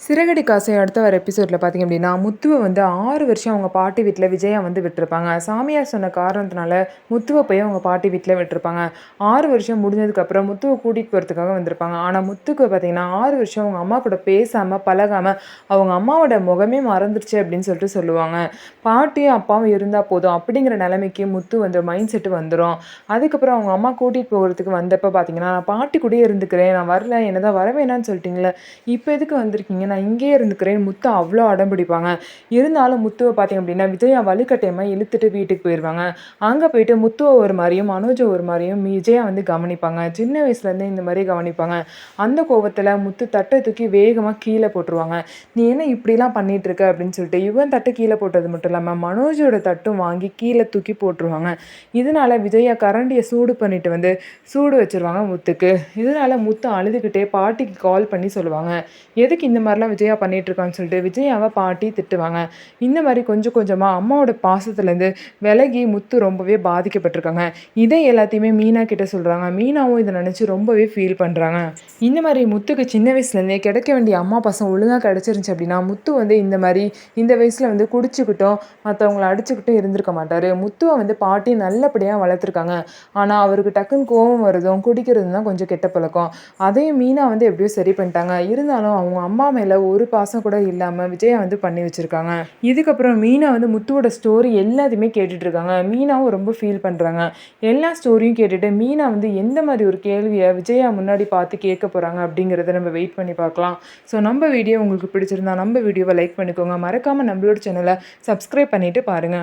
சிறகடி காசை அடுத்த வர எபிசோட்ல பார்த்தீங்க அப்படின்னா, முத்துவ வந்து 6 வருஷம் அவங்க பாட்டி வீட்ல விஜயா வந்து விட்டுருப்பாங்க. சாமியார் சொன்ன காரணத்தினால முத்துவ போய் அவங்க பாட்டி வீட்ல விட்டுருப்பாங்க. 6 வருஷம் முடிஞ்சதுக்கப்புறம் முத்துவ கூட்டிட்டு போறதுக்காக வந்திருப்பாங்க. ஆனா முத்துக்கு பார்த்தீங்கன்னா, 6 வருஷம் அவங்க அம்மா கூட பேசாம, பழகாம அவங்க அம்மாவோட முகமே மறந்துருச்சு அப்படின்னு சொல்லிட்டு சொல்லுவாங்க. பாட்டியும், அப்பாவும் இருந்தா போதும் அப்படிங்கிற நிலைமைக்கு முத்து வந்து மைண்ட் செட் வந்துரும். அதுக்கப்புறம் அவங்க அம்மா கூட்டிட்டு போறதுக்கு வந்தப்ப பார்த்தீங்கன்னா, "நான் பாட்டி கூடயே இருந்துக்கிறேன். நான் வரல. என்னதான் வர வேணான்னு சொல்லிட்டீங்கல்ல. இப்ப எதுக்கு வந்திருக்கீங்க? நான் இங்கேயே இருந்துக்கிறேன்." முத்து அவ்வளோ அடம் பிடிப்பாங்க. இருந்தாலும் முத்துவ பார்த்தீங்க அப்படின்னா, விஜயா வலுக்கட்டாயமா இழுத்துட்டு வீட்டுக்கு போயிருவாங்க. அங்க போயிட்டு முத்துவ ஒரு மாரியும், மனோஜ ஒரு மாரியும் விஜயா வந்து கவனிப்பாங்க. சின்ன வயசுலேருந்தே இந்த மாரி கவனிப்பாங்க. அந்த கோவத்துல முத்து தட்ட தூக்கி வேகமா கீழ போட்டுருவாங்க. "நீ என்ன இப்படிலாம் பண்ணிட்டு இருக்க?" அப்படின்னு சொல்லிட்டு இவன் தட்ட கீழ போட்டது மட்டும் இல்லாம, மனோஜோட தட்டும் வாங்கி கீழ தூக்கி போட்டுருவாங்க. இதனால விஜயா கரண்டிய சூடு பண்ணிட்டு வந்து சூடு வச்சுருவாங்க முத்துக்கு. இதனால முத்து அழுதுகிட்டே பாட்டிக்கு கால் பண்ணி சொல்லுவாங்க. எதுக்கு இந்த மாரிலாம் விஜயா பண்ணிட்டுருக்கான்னு சொல்லிட்டு விஜயாவ பாட்டி திட்டுவாங்க. இந்த மாரி கொஞ்சம் கொஞ்சமா அம்மாவோட பாசத்துலேருந்து விலகி முத்து ரொம்பவே பாதிக்கப்பட்டுருக்காங்க. இதை எல்லாத்தையுமே மீனா கிட்ட சொல்றாங்க. மீனாவும் இத நினச்சு ரொம்பவே ஃபீல் பண்றாங்க. இந்த மாரி முத்துக்கு சின்ன வயசுலேருந்தே கிடைக்க வேண்டிய அம்மா பாசம் ஒழுங்கா கிடைச்சிருந்துச்சு அப்படின்னா, முத்து வந்து இந்த மாரி இந்த வயசுல வந்து குடிச்சுக்கிட்டும், மத்தவங்கள அடிச்சுக்கிட்டும் இருந்திருக்க மாட்டாரு. முத்துவ வந்து பாட்டி நல்லபடியா வளர்த்துருக்காங்க. ஆனா, அவருக்கு டக்குன்னு கோவம் வரதும், குடிக்கிறதும் தான் கொஞ்சம் கெட்ட பழக்கம். அதையும் மீனா வந்து எப்படியோ சரி பண்ணிட்டாங்க. இருந்தாலும் அவங்க அம்மா மேல ஒரு பாசம் கூட இல்லாம விஜயா வந்து பண்ணி வச்சிருக்காங்க. இதுக்கப்புறம் மீனா வந்து முத்துவோட ஸ்டோரி எல்லாத்தையுமே கேட்டுட்டு இருக்காங்க. மீனாவும் ரொம்ப ஃபீல் பண்றாங்க. எல்லா ஸ்டோரியும் கேட்டுட்டு மீனா வந்து எந்த மாரி ஒரு கேள்விய விஜயா முன்னாடி பார்த்து கேட்க போறாங்க அப்படிங்கிறத நம்ம வெயிட் பண்ணி பார்க்கலாம். ஸோ நம்ம வீடியோ உங்களுக்கு பிடிச்சிருந்தா நம்ம வீடியோவ லைக் பண்ணிக்கோங்க. மறக்காம நம்மளோட சேனல சப்ஸ்கிரைப் பண்ணிட்டு பாருங்க.